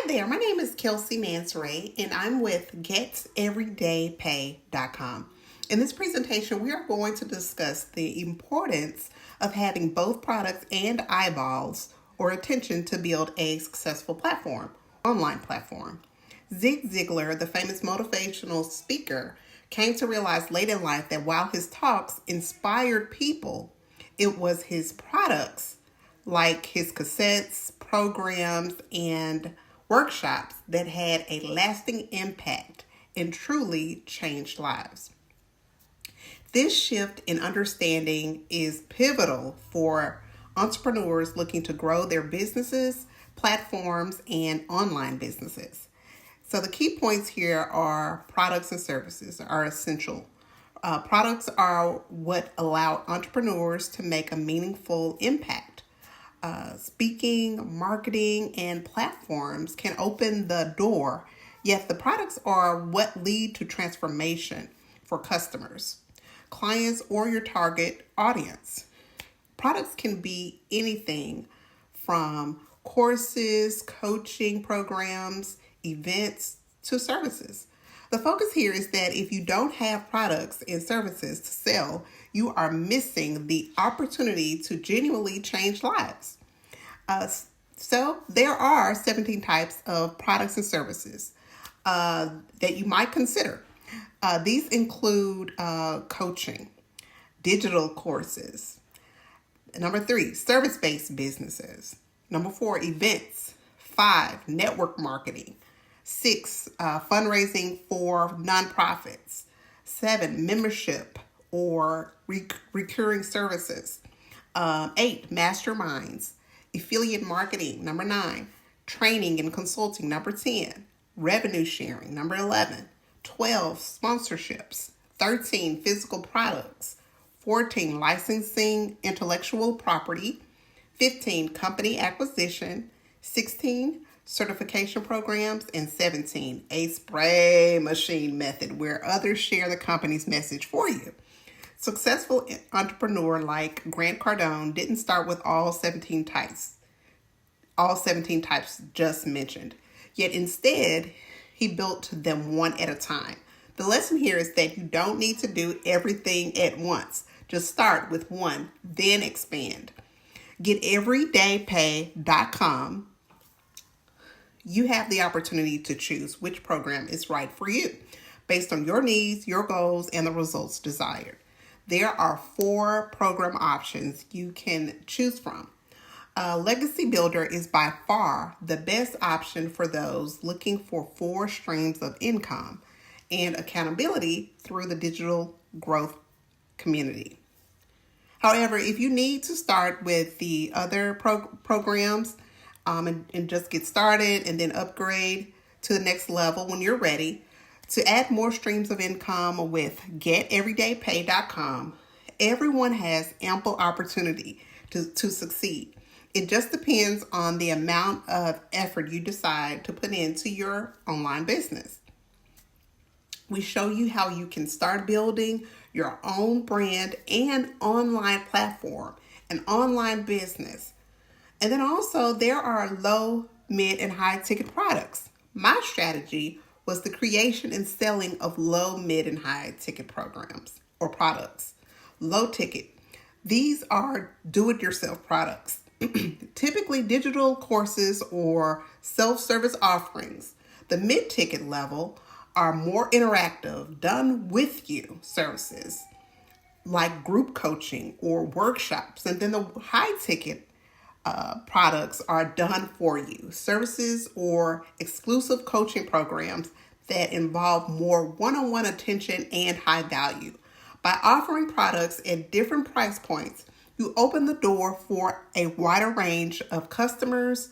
Hi there, my name is Kelsey Mansoray, and I'm with GetEverydayPay.com. In this presentation, we are going to discuss the importance of having both products and eyeballs or attention to build a successful online platform. Zig Ziglar, the famous motivational speaker, came to realize late in life that while his talks inspired people, it was his products, like his cassettes, programs, and workshops, that had a lasting impact and truly changed lives. This shift in understanding is pivotal for entrepreneurs looking to grow their businesses, platforms, and online businesses. So the key points here are products and services are essential. Products are what allow entrepreneurs to make a meaningful impact. Speaking, marketing, and platforms can open the door, yet the products are what lead to transformation for customers, clients, or your target audience. Products can be anything from courses, coaching programs, events, to services. The focus here is that if you don't have products and services to sell, you are missing the opportunity to genuinely change lives. So there are 17 types of products and services that you might consider. These include coaching, digital courses. Number 3, service-based businesses. Number 4, events. 5, network marketing. 6, fundraising for nonprofits. 7, membership or recurring services. 8, masterminds. Affiliate marketing. Number 9, training and consulting. Number 10, revenue sharing. Number 11, 12, sponsorships. 13, physical products. 14, licensing intellectual property. 15, company acquisition. 16, certification programs. And 17, a spray machine method, where others share the company's message for you. Successful entrepreneur like Grant Cardone didn't start with all 17 types just mentioned. Yet instead, he built them one at a time. The lesson here is that you don't need to do everything at once. Just start with one, then expand. GetEverydayPay.com. You have the opportunity to choose which program is right for you based on your needs, your goals, and the results desired. There are 4 program options you can choose from. Legacy Builder is by far the best option for those looking for 4 streams of income and accountability through the digital growth community. However, if you need to start with the other programs and just get started and then upgrade to the next level when you're ready, to add more streams of income with GetEverydayPay.com, everyone has ample opportunity to succeed. It just depends on the amount of effort you decide to put into your online business. We show you how you can start building your own brand and online platform, an online business. And then also there are low, mid, and high ticket products. My strategy was the creation and selling of low, mid, and high ticket programs or products. Low ticket. These are do-it-yourself products. Typically digital courses or self-service offerings. The mid-ticket level are more interactive, done with you services like group coaching or workshops. And then the high-ticket products are done for you, services or exclusive coaching programs that involve more one-on-one attention and high value. By offering products at different price points, you open the door for a wider range of customers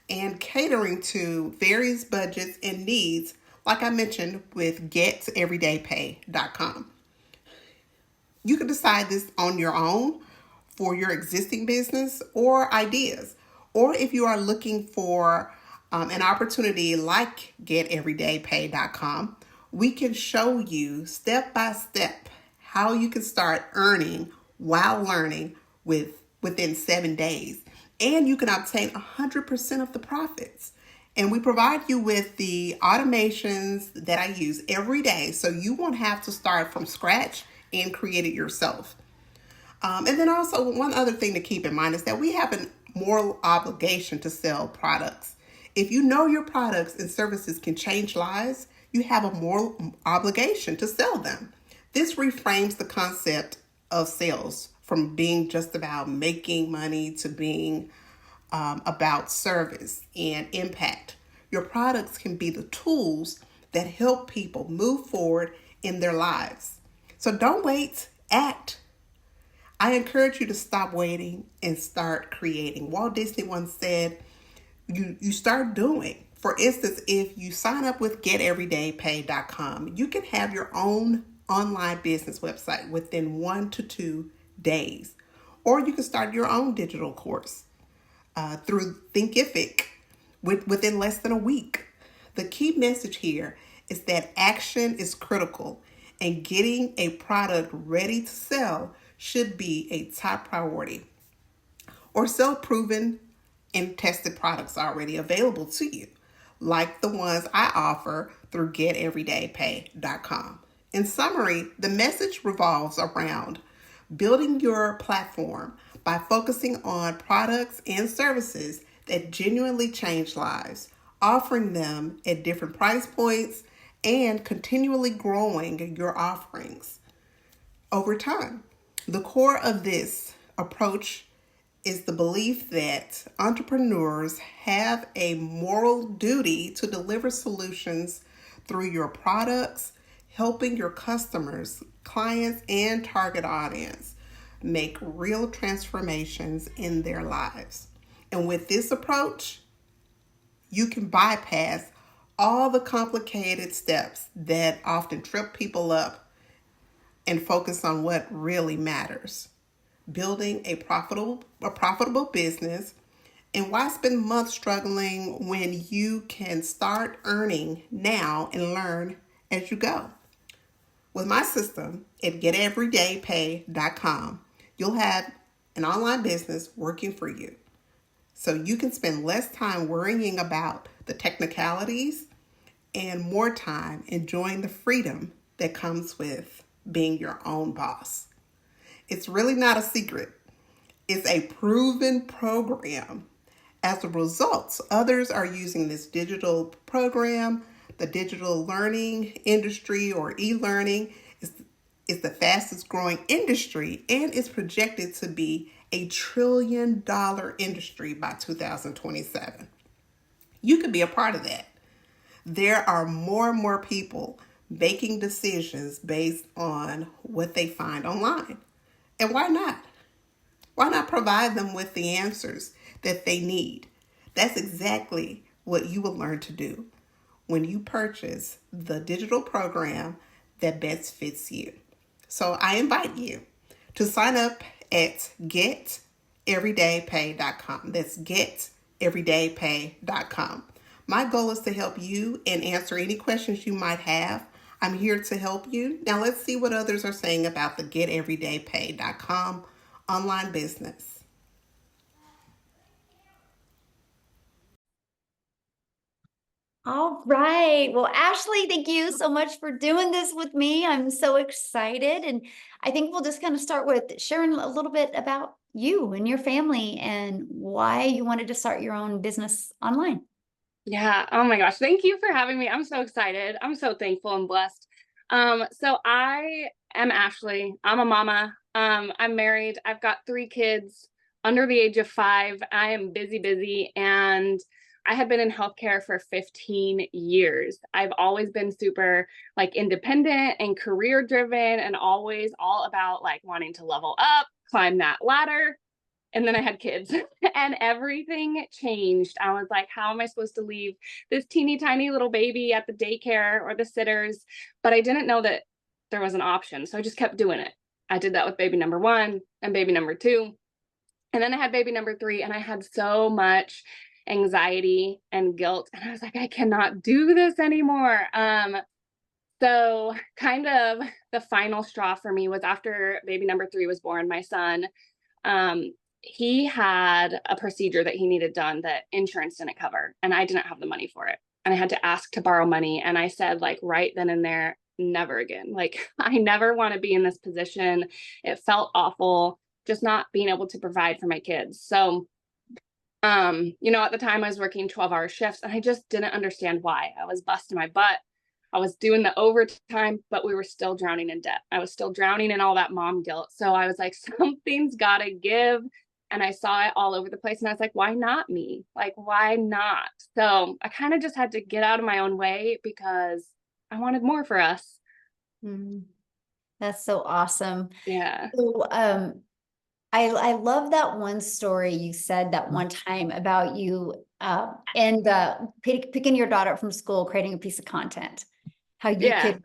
and catering to various budgets and needs, like I mentioned with GetEverydayPay.com. You can decide this on your own for your existing business or ideas, or if you are looking for an opportunity like GetEverydayPay.com, we can show you step by step how you can start earning while learning within 7 days. And you can obtain 100% of the profits. And we provide you with the automations that I use every day so you won't have to start from scratch and create it yourself. And then also, one other thing to keep in mind is that we have a moral obligation to sell products. If you know your products and services can change lives, you have a moral obligation to sell them. This reframes the concept of sales from being just about making money to being about service and impact. Your products can be the tools that help people move forward in their lives. So don't wait, act. I encourage you to stop waiting and start creating. Walt Disney once said, you start doing. For instance, if you sign up with geteverydaypay.com, you can have your own online business website within 1 to 2 days. Or you can start your own digital course through Thinkific within less than a week. The key message here is that action is critical, and getting a product ready to sell should be a top priority. Or sell proven and tested products already available to you, like the ones I offer through geteverydaypay.com. In summary, the message revolves around building your platform by focusing on products and services that genuinely change lives, offering them at different price points, and continually growing your offerings over time. The core of this approach is the belief that entrepreneurs have a moral duty to deliver solutions through your products, helping your customers, clients, and target audience make real transformations in their lives. And with this approach, you can bypass all the complicated steps that often trip people up and focus on what really matters. Building a profitable business. And why spend months struggling when you can start earning now and learn as you go? With my system at geteverydaypay.com, you'll have an online business working for you. So you can spend less time worrying about the technicalities and more time enjoying the freedom that comes with being your own boss. It's really not a secret. It's a proven program. As a result, others are using this digital program. The digital learning industry, or e-learning, is the fastest growing industry and is projected to be a $1 trillion industry by 2027. You could be a part of that. There are more and more people making decisions based on what they find online. And why not? Why not provide them with the answers that they need? That's exactly what you will learn to do when you purchase the digital program that best fits you. So I invite you to sign up at geteverydaypay.com. That's geteverydaypay.com. My goal is to help you and answer any questions you might have. I'm here to help you. Now let's see what others are saying about the geteverydaypay.com online business. All right. Well, Ashley, thank you so much for doing this with me. I'm so excited. And I think we'll just kind of start with sharing a little bit about you and your family and why you wanted to start your own business online. Yeah. Oh my gosh. Thank you for having me. I'm so excited. I'm so thankful and blessed. So I am Ashley. I'm a mama. I'm married. I've got 3 kids under the age of 5. I am busy, and I have been in healthcare for 15 years. I've always been super like independent and career driven and always all about like wanting to level up, climb that ladder. And then I had kids and everything changed. I was like, how am I supposed to leave this teeny tiny little baby at the daycare or the sitters? But I didn't know that there was an option. So I just kept doing it. I did that with baby number 1 and baby number 2. And then I had baby number 3, and I had so much anxiety and guilt. And I was like, I cannot do this anymore. So kind of the final straw for me was after baby number 3 was born, my son. he had a procedure that he needed done that insurance didn't cover, and I didn't have the money for it. And I had to ask to borrow money. And I said, like, right then and there, never again. Like, I never want to be in this position. It felt awful just not being able to provide for my kids. So, at the time I was working 12-hour shifts and I just didn't understand why. I was busting my butt. I was doing the overtime, but we were still drowning in debt. I was still drowning in all that mom guilt. So I was like, something's got to give. And I saw it all over the place. And I was like, why not me? Like, why not? So I kind of just had to get out of my own way because I wanted more for us. Mm, that's so awesome. Yeah. So, I love that one story you said that one time about you and picking your daughter up from school, creating a piece of content, how you Yeah. could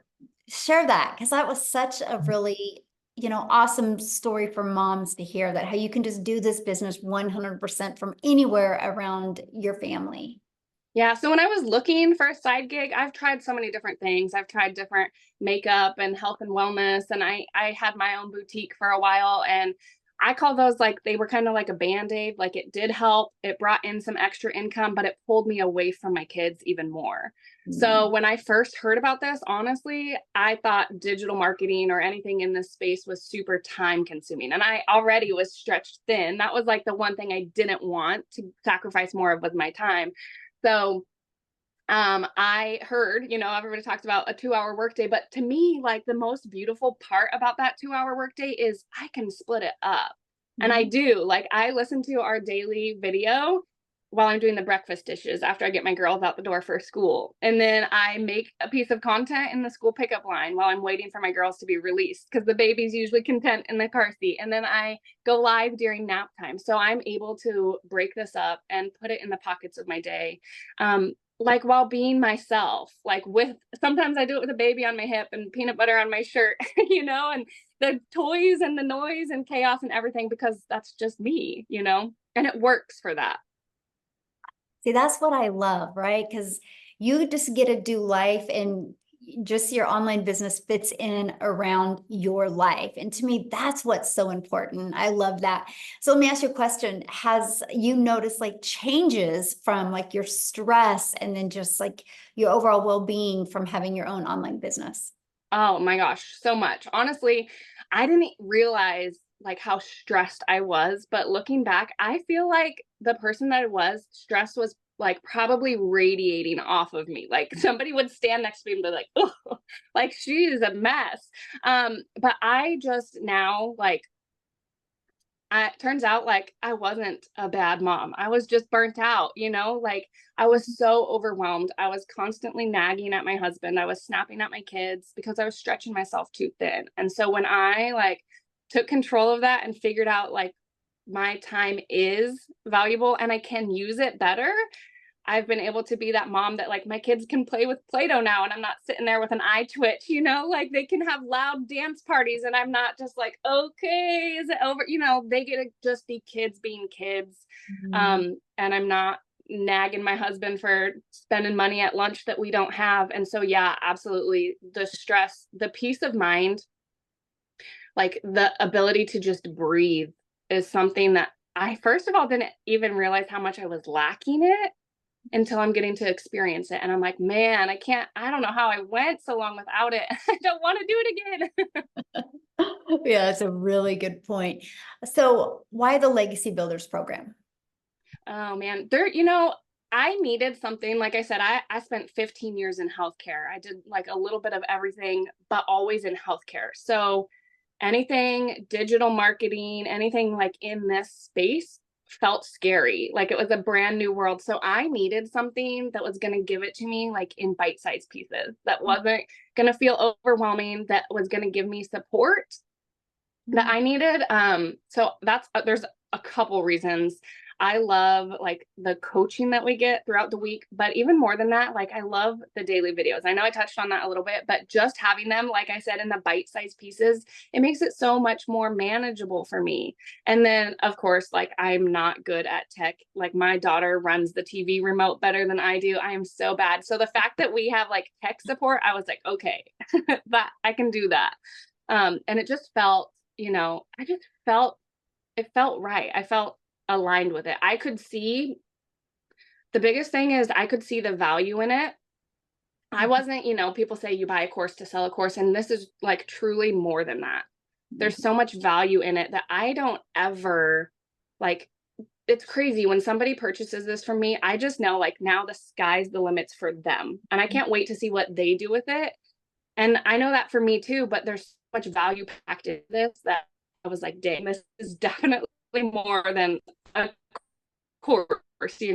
share that, because that was such a really, awesome story for moms to hear, that how you can just do this business 100% from anywhere around your family. Yeah. So when I was looking for a side gig, I've tried so many different things. I've tried different makeup and health and wellness. And I had my own boutique for a while. And I call those, like, they were kind of like a Band-Aid. Like, it did help. It brought in some extra income, but it pulled me away from my kids even more. So when I first heard about this, honestly, I thought digital marketing or anything in this space was super time consuming. And I already was stretched thin. That was like the one thing I didn't want to sacrifice more of, was my time. So I heard, everybody talks about a 2-hour workday, but to me, like, the most beautiful part about that 2-hour workday is I can split it up. And I do. Like, I listen to our daily video while I'm doing the breakfast dishes after I get my girls out the door for school. And then I make a piece of content in the school pickup line while I'm waiting for my girls to be released, because the baby's usually content in the car seat. And then I go live during nap time. So I'm able to break this up and put it in the pockets of my day. Like, while being myself, like, with, sometimes I do it with a baby on my hip and peanut butter on my shirt, and the toys and the noise and chaos and everything, because that's just me, and it works for that. See, that's what I love, right? Because you just get to do life, and just your online business fits in around your life. And to me, that's what's so important. I love that. So let me ask you a question. Has you noticed like changes from like your stress and then just like your overall well-being from having your own online business? Oh my gosh, so much. Honestly, I didn't realize like how stressed I was, but looking back, I feel like the person that I was, stress was like probably radiating off of me. Like, somebody would stand next to me and be like, oh, like, she is a mess. But I just now, like, it turns out, like, I wasn't a bad mom. I was just burnt out, like, I was so overwhelmed. I was constantly nagging at my husband. I was snapping at my kids because I was stretching myself too thin. And so when I, like, took control of that and figured out, like, my time is valuable and I can use it better, I've been able to be that mom that, like, my kids can play with Play-Doh now and I'm not sitting there with an eye twitch, like, they can have loud dance parties and I'm not just like, okay, is it over? They get to just be kids being kids. And I'm not nagging my husband for spending money at lunch that we don't have. And so, yeah, absolutely. The stress, the peace of mind, like the ability to just breathe, is something that I, first of all, didn't even realize how much I was lacking it until I'm getting to experience it. And I'm like, man, I don't know how I went so long without it. I don't want to do it again. Yeah, that's a really good point. So why the Legacy Builders program? Oh man, I needed something. Like I said, I spent 15 years in healthcare. I did like a little bit of everything, but always in healthcare. So anything digital marketing, anything like in this space felt scary. Like, it was a brand new world. So I needed something that was going to give it to me like in bite-sized pieces, that wasn't going to feel overwhelming, that was going to give me support that I needed. So there's a couple reasons. I love like the coaching that we get throughout the week, but even more than that, like, I love the daily videos. I know I touched on that a little bit, but just having them, like I said, in the bite-sized pieces, it makes it so much more manageable for me. And then, of course, like, I'm not good at tech. Like, my daughter runs the TV remote better than I do. I am so bad. So the fact that we have like tech support, I was like, okay, that I can do that. And it just felt, I just felt it felt right. I felt aligned with it. I could see the biggest thing is I could see the value in it. I Mhm. wasn't, people say you buy a course to sell a course, and this is like truly more than that. There's Mhm. so much value in it that I don't ever like. It's crazy when somebody purchases this from me. I just know like now the sky's the limits for them, and I can't wait to see what they do with it. And I know that for me too, but there's so much value packed in this that I was like, dang, this is definitely more than a course, I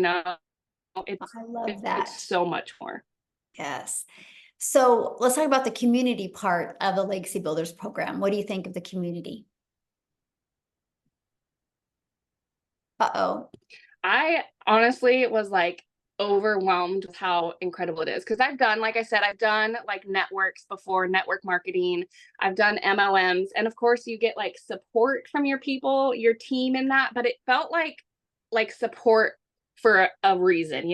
love it's that. so much more. Yes. So let's talk about the community part of the Legacy Builders program. What do you think of the community? Uh-oh. I honestly was like overwhelmed with how incredible it is because I've done, like I said, I've done like networks before, network marketing. I've done MLMs, and of course, you get like support from your people, your team in that. But it felt like support for a reason,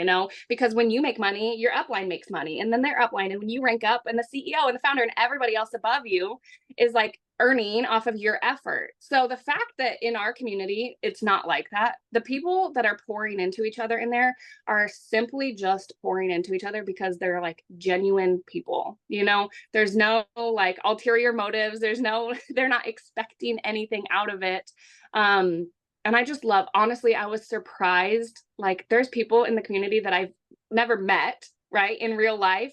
because when you make money, your upline makes money, and then their upline, and when you rank up, and the CEO and the founder and everybody else above you is like earning off of your effort. So the fact that in our community, it's not like that. The people that are pouring into each other in there are simply just pouring into each other because they're like genuine people. There's no like ulterior motives. They're not expecting anything out of it. And I just love, honestly, I was surprised. Like there's people in the community that I've never met, right, in real life,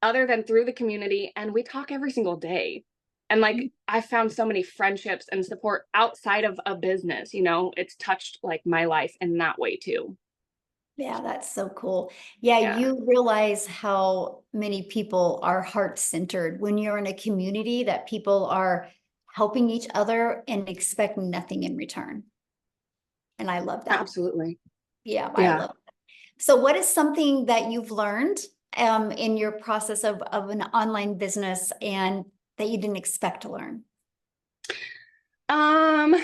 other than through the community. And we talk every single day. And like I found so many friendships and support outside of a business, it's touched like my life in that way too. Yeah, that's so cool. Yeah, Yeah, you realize how many people are heart-centered when you're in a community that people are helping each other and expect nothing in return. And I love that. absolutely. Yeah, I Yeah. love it. So what is something that you've learned in your process of an online business and that you didn't expect to learn? Um,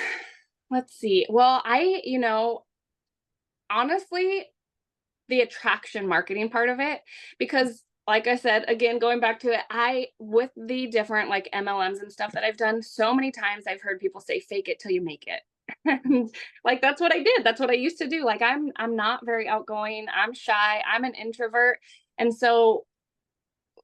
let's see. Well, honestly, the attraction marketing part of it, because like I said, again, going back to it, with the different like MLMs and stuff that I've done, so many times I've heard people say, fake it till you make it. And like, that's what I did. That's what I used to do. Like, I'm not very outgoing. I'm shy. I'm an introvert. And so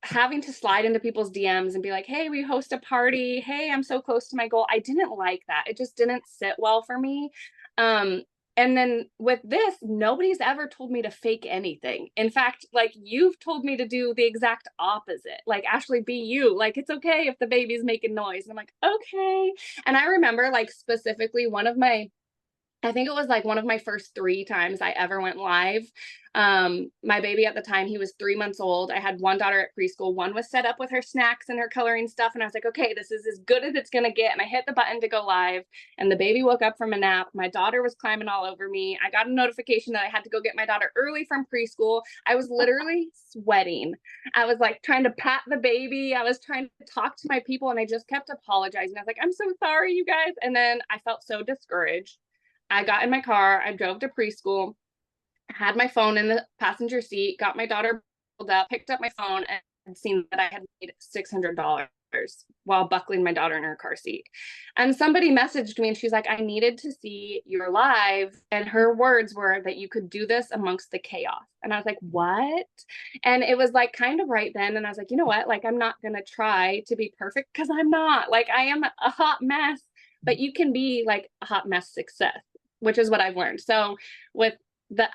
having to slide into people's DMs and be like, hey, we host a party. Hey, I'm so close to my goal. I didn't like that. It just didn't sit well for me. Um, and then with this, nobody's ever told me to fake anything. In fact, like you've told me to do the exact opposite. Like, Ashley, be you. Like, it's okay if the baby's making noise. And I'm like, okay. And I remember like specifically I think it was like one of my first 3 times I ever went live. My baby at the time, he was 3 months old. I had one daughter at preschool. One was set up with her snacks and her coloring stuff. And I was like, okay, this is as good as it's going to get. And I hit the button to go live. And the baby woke up from a nap. My daughter was climbing all over me. I got a notification that I had to go get my daughter early from preschool. I was literally sweating. I was like trying to pat the baby. I was trying to talk to my people. And I just kept apologizing. I was like, I'm so sorry, you guys. And then I felt so discouraged. I got in my car, I drove to preschool, had my phone in the passenger seat, got my daughter pulled up, picked up my phone, and seen that I had made $600 while buckling my daughter in her car seat. And somebody messaged me and she's like, I needed to see your live. And her words were that you could do this amongst the chaos. And I was like, what? And it was like kind of right then. And I was like, you know what? Like, I'm not going to try to be perfect because I'm not. Like, I am a hot mess, but you can be like a hot mess success, which is what I've learned. So with that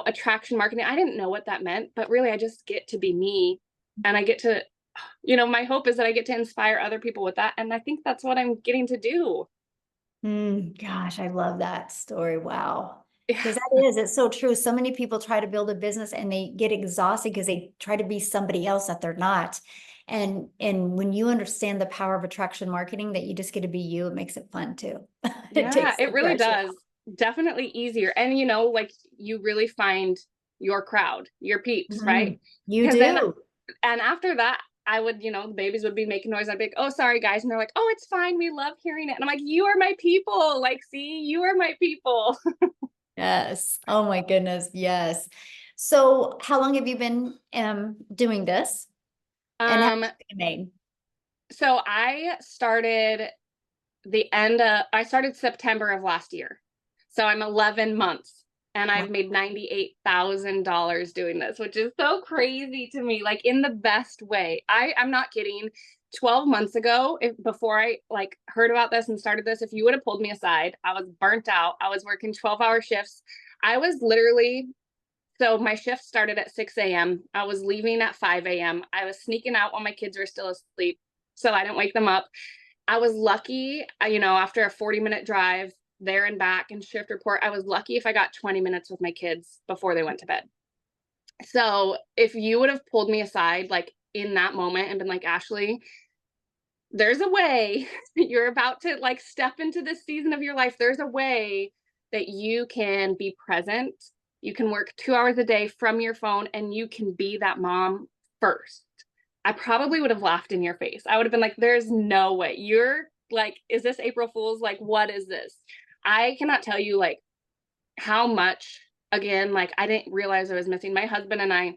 attraction marketing, I didn't know what that meant, but really I just get to be me, and I get to, my hope is that I get to inspire other people with that. And I think that's what I'm getting to do. Gosh, I love that story. Wow. Yeah. Because it's so true. So many people try to build a business and they get exhausted because they try to be somebody else that they're not. And when you understand the power of attraction marketing, that you just get to be you, it makes it fun too. It Yeah, takes it the really pressure does. out. Definitely easier. And like you really find your crowd, your peeps, right? You Because then, do. and after that, I would, the babies would be making noise. I'd be like, oh, sorry, guys. And they're like, oh, it's fine. We love hearing it. And I'm like, you are my people. Like, see, you are my people. Yes. Oh my goodness. Yes. So how long have you been doing this? And how Um, much have you made? so I started I started September of last year. So I'm 11 months and I've made $98,000 doing this, which is so crazy to me, like in the best way. I'm not kidding. 12 months ago, before I like heard about this and started this, if you would have pulled me aside, I was burnt out. I was working 12-hour shifts. I was literally, so my shift started at 6 a.m. I was leaving at 5 a.m. I was sneaking out while my kids were still asleep so I didn't wake them up. I was lucky, after a 40-minute drive there and back and shift report, I was lucky if I got 20 minutes with my kids before they went to bed. So if you would have pulled me aside, like in that moment and been like, Ashley, there's a way you're about to like step into this season of your life. There's a way that you can be present. You can work 2 hours a day from your phone and you can be that mom first. I probably would have laughed in your face. I would have been like, there's no way. You're like, is this April Fool's? Like, what is this? I cannot tell you like how much, again, like I didn't realize I was missing. My husband and I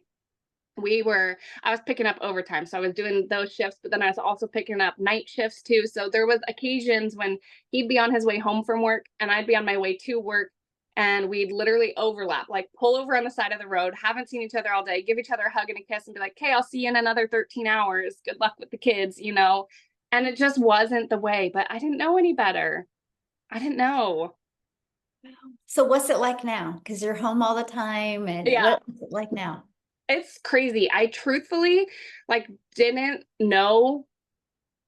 was picking up overtime. So I was doing those shifts, but then I was also picking up night shifts too. So there was occasions when he'd be on his way home from work and I'd be on my way to work and we'd literally overlap, like pull over on the side of the road, haven't seen each other all day, give each other a hug and a kiss and be like, okay, I'll see you in another 13 hours. Good luck with the kids, And it just wasn't the way, but I didn't know any better. I didn't know. So what's it like now? Because you're home all the time, and Yeah. what's it like now? It's crazy. I truthfully like didn't know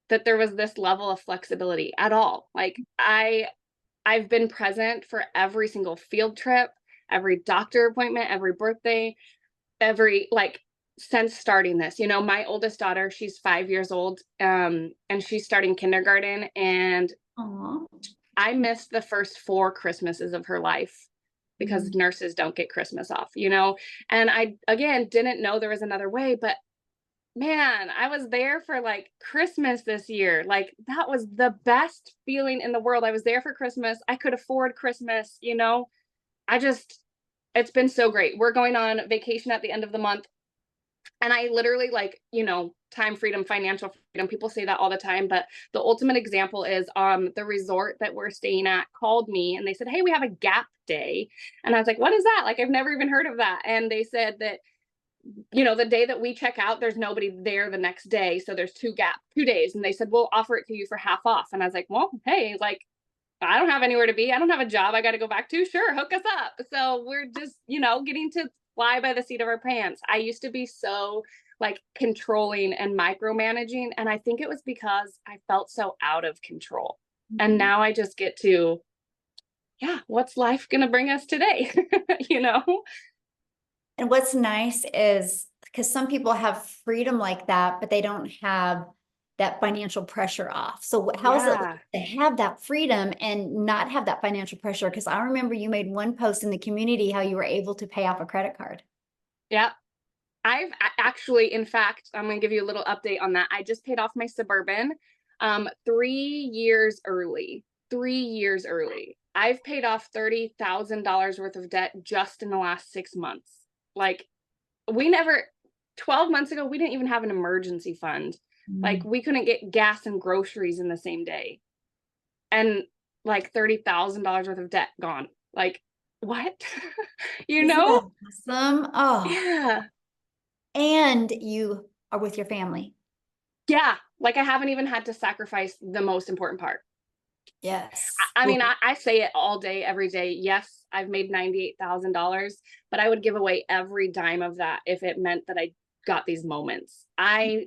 that there was this level of flexibility at all. Like I've been present for every single field trip, every doctor appointment, every birthday, every like since starting this. My oldest daughter, she's 5 years old, and she's starting kindergarten, and Aww. I missed the first 4 Christmases of her life because nurses don't get Christmas off, And I, again, didn't know there was another way, but man, I was there for like Christmas this year. Like that was the best feeling in the world. I was there for Christmas. I could afford Christmas, it's been so great. We're going on vacation at the end of the month. And I literally like, time freedom, financial freedom. People say that all the time, but the ultimate example is the resort that we're staying at called me and they said, hey, we have a gap day. And I was like, what is that? Like, I've never even heard of that. And they said that, the day that we check out, there's nobody there the next day. So there's 2 days. And they said, we'll offer it to you for half off. And I was like, well, hey, like, I don't have anywhere to be. I don't have a job I got to go back to. Sure, hook us up. So we're just, getting to fly by the seat of our pants. I used to be so like controlling and micromanaging. And I think it was because I felt so out of control. And now I just get to, what's life going to bring us today? And what's nice is because some people have freedom like that, but they don't have that financial pressure off. So how is it to have that freedom and not have that financial pressure? Because I remember you made one post in the community how you were able to pay off a credit card. Yeah. I've actually, in fact, I'm going to give you a little update on that. I just paid off my Suburban 3 years early. 3 years early. I've paid off $30,000 worth of debt just in the last 6 months. Like 12 months ago, we didn't even have an emergency fund. Like we couldn't get gas and groceries in the same day. And like $30,000 worth of debt gone. Like what? Isn't that awesome? Oh yeah. And you are with your family. Yeah. Like I haven't even had to sacrifice the most important part. Yes. I mean, I say it all day, every day. Yes, I've made $98,000, but I would give away every dime of that if it meant that I got these moments. I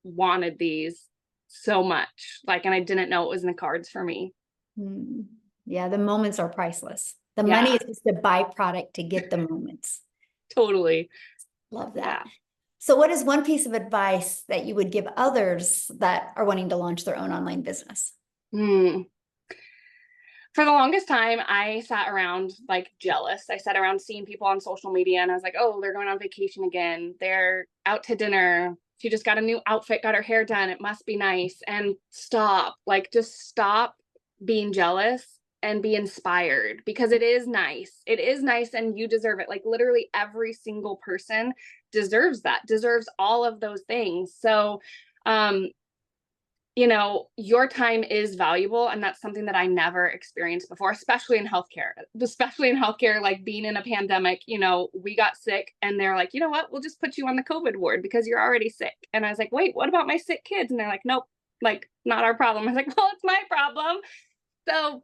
wanted these so much, like, and I didn't know it was in the cards for me. Yeah, the moments are priceless. The money is just a byproduct to get the moments. Totally. Love that. Yeah. So what is one piece of advice that you would give others that are wanting to launch their own online business? For the longest time, I sat around like jealous. I sat around seeing people on social media and I was like, oh, they're going on vacation again. They're out to dinner. She just got a new outfit, got her hair done. It must be nice. And just stop being jealous and be inspired because it is nice. It is nice and you deserve it. Like literally every single person deserves that, deserves all of those things. So, your time is valuable. And that's something that I never experienced before, especially in healthcare, like being in a pandemic, we got sick and they're like, you know what, we'll just put you on the COVID ward because you're already sick. And I was like, wait, what about my sick kids? And they're like, nope, like not our problem. I was like, well, it's my problem. So,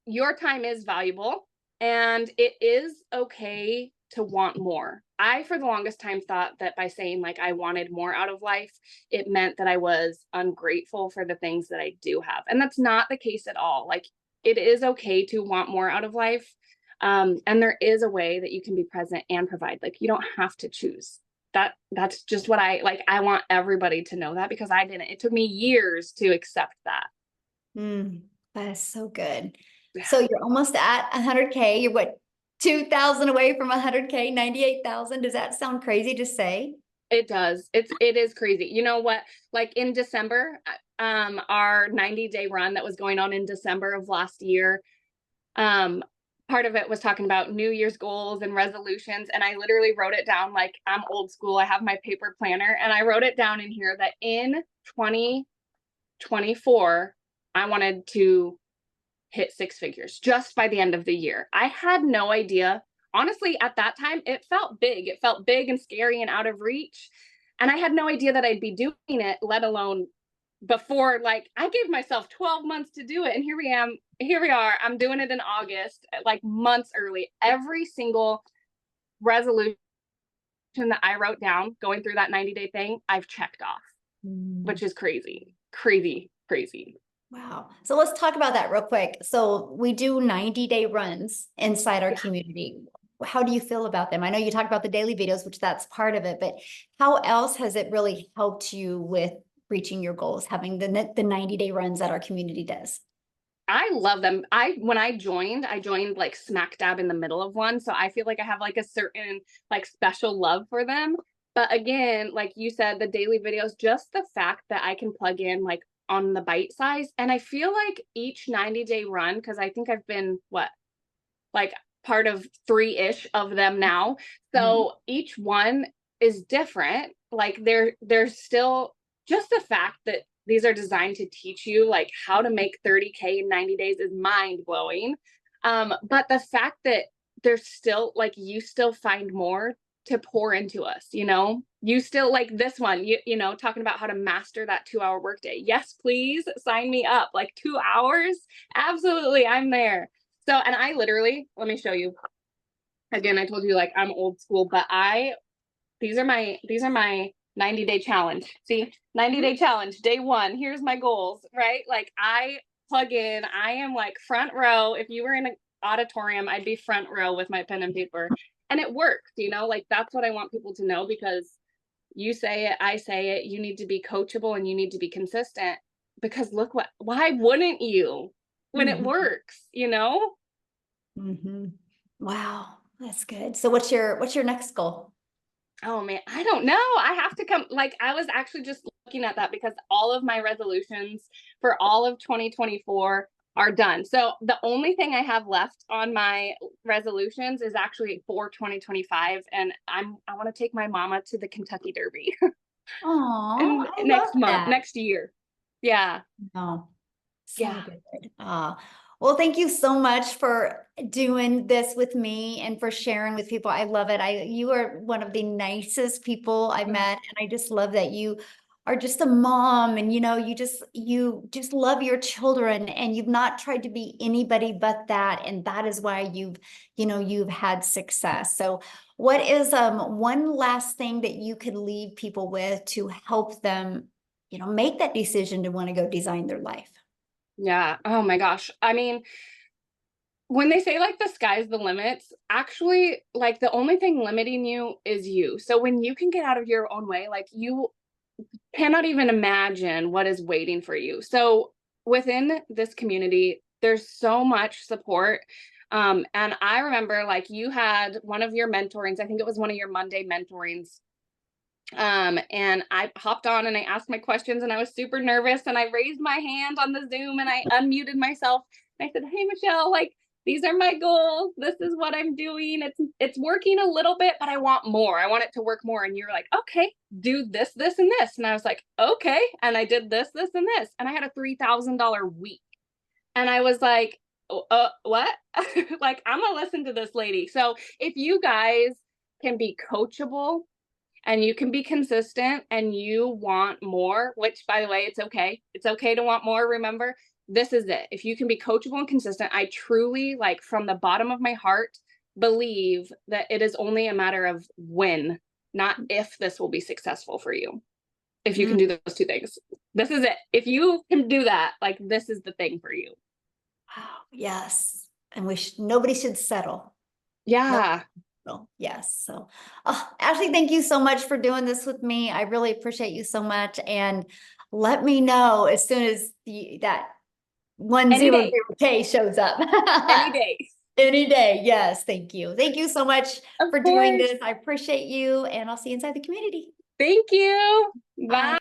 your time is valuable and it is okay to want more. I, for the longest time, thought that by saying like I wanted more out of life, it meant that I was ungrateful for the things that I do have. And that's not the case at all. Like, it is okay to want more out of life. And there is a way that you can be present and provide. Like, you don't have to choose. That's just what I want everybody to know that, because I didn't. It took me years to accept that. That is so good. So you're almost at 100K. You're what, 2,000 away from 100K, 98,000. Does that sound crazy to say? It does. It is crazy. You know what? Like in December, our 90-day run that was going on in December of last year, part of it was talking about New Year's goals and resolutions. And I literally wrote it down. Like, I'm old school. I have my paper planner and I wrote it down in here that in 2024, I wanted to hit 6 figures just by the end of the year. I had no idea. Honestly, at that time, it felt big. It felt big and scary and out of reach. And I had no idea that I'd be doing it, let alone before. Like, I gave myself 12 months to do it. And here we are. I'm doing it in August, like months early. Every single resolution that I wrote down going through that 90-day thing, I've checked off, which is crazy, crazy, crazy. Wow. So let's talk about that real quick. So we do 90-day runs inside our community. How do you feel about them? I know you talk about the daily videos, which that's part of it, but how else has it really helped you with reaching your goals, having the 90-day runs that our community does? I love them. When I joined like smack dab in the middle of one. So I feel like I have like a certain like special love for them. But again, like you said, the daily videos, just the fact that I can plug in like on the bite size. And I feel like each 90-day run, because I think I've been like part of 3-ish of them now. So each one is different. Like there's still just the fact that these are designed to teach you like how to make 30K in 90 days is mind blowing. But the fact that there's still like, you still find more to pour into us, you still like this one, talking about how to master that 2-hour workday. Yes, please sign me up. Like 2 hours. Absolutely. I'm there. So, and I literally, let me show you again. I told you like I'm old school, but these are my 90-day challenge. See, 90-day challenge, day 1. Here's my goals, right? Like I plug in, I am like front row. If you were in an auditorium, I'd be front row with my pen and paper. And it works, like that's what I want people to know, because you say it, I say it, you need to be coachable and you need to be consistent, because why wouldn't you when it works, Wow, that's good. So what's your next goal? Oh man, I don't know. I have to come, like, I was actually just looking at that because all of my resolutions for all of 2024 are done. So the only thing I have left on my resolutions is actually for 2025. And I want to take my mama to the Kentucky Derby. Oh, I next love month, that. next year. Yeah. Oh, so Yeah. good. Well, thank you so much for doing this with me and for sharing with people. I love it. You are one of the nicest people I've met, and I just love that you are just a mom, and you just love your children, and you've not tried to be anybody but that, and that is why you've had success. So what is one last thing that you could leave people with to help them make that decision to want to go design their life? Yeah. Oh my gosh. I mean, when they say like the sky's the limits, actually, like the only thing limiting you is you. So when you can get out of your own way, like you cannot even imagine what is waiting for you. So within this community, there's so much support. And I remember like you had one of your mentorings, I think it was one of your Monday mentorings. And I hopped on and I asked my questions and I was super nervous and I raised my hand on the Zoom and I unmuted myself. And I said, hey, Michelle, like, these are my goals. This is what I'm doing. It's working a little bit, but I want more. I want it to work more. And you're like, okay, do this, this, and this. And I was like, okay. And I did this, this, and this. And I had a $3,000 week. And I was like, what? Like, I'm gonna listen to this lady. So if you guys can be coachable and you can be consistent and you want more, which by the way, it's okay. It's okay to want more. Remember, this is it. If you can be coachable and consistent, I truly, like, from the bottom of my heart, believe that it is only a matter of when, not if, this will be successful for you. If you can do those two things, this is it. If you can do that, like, this is the thing for you. Wow. Yes. And nobody should settle. Yeah. No. Yes. So, Ashley, thank you so much for doing this with me. I really appreciate you so much. And let me know as soon as that 100K shows up. Any day. Any day. Yes. Thank you. Thank you so much Of for doing course. this. I appreciate you, and I'll see you inside the community. Thank you. Bye.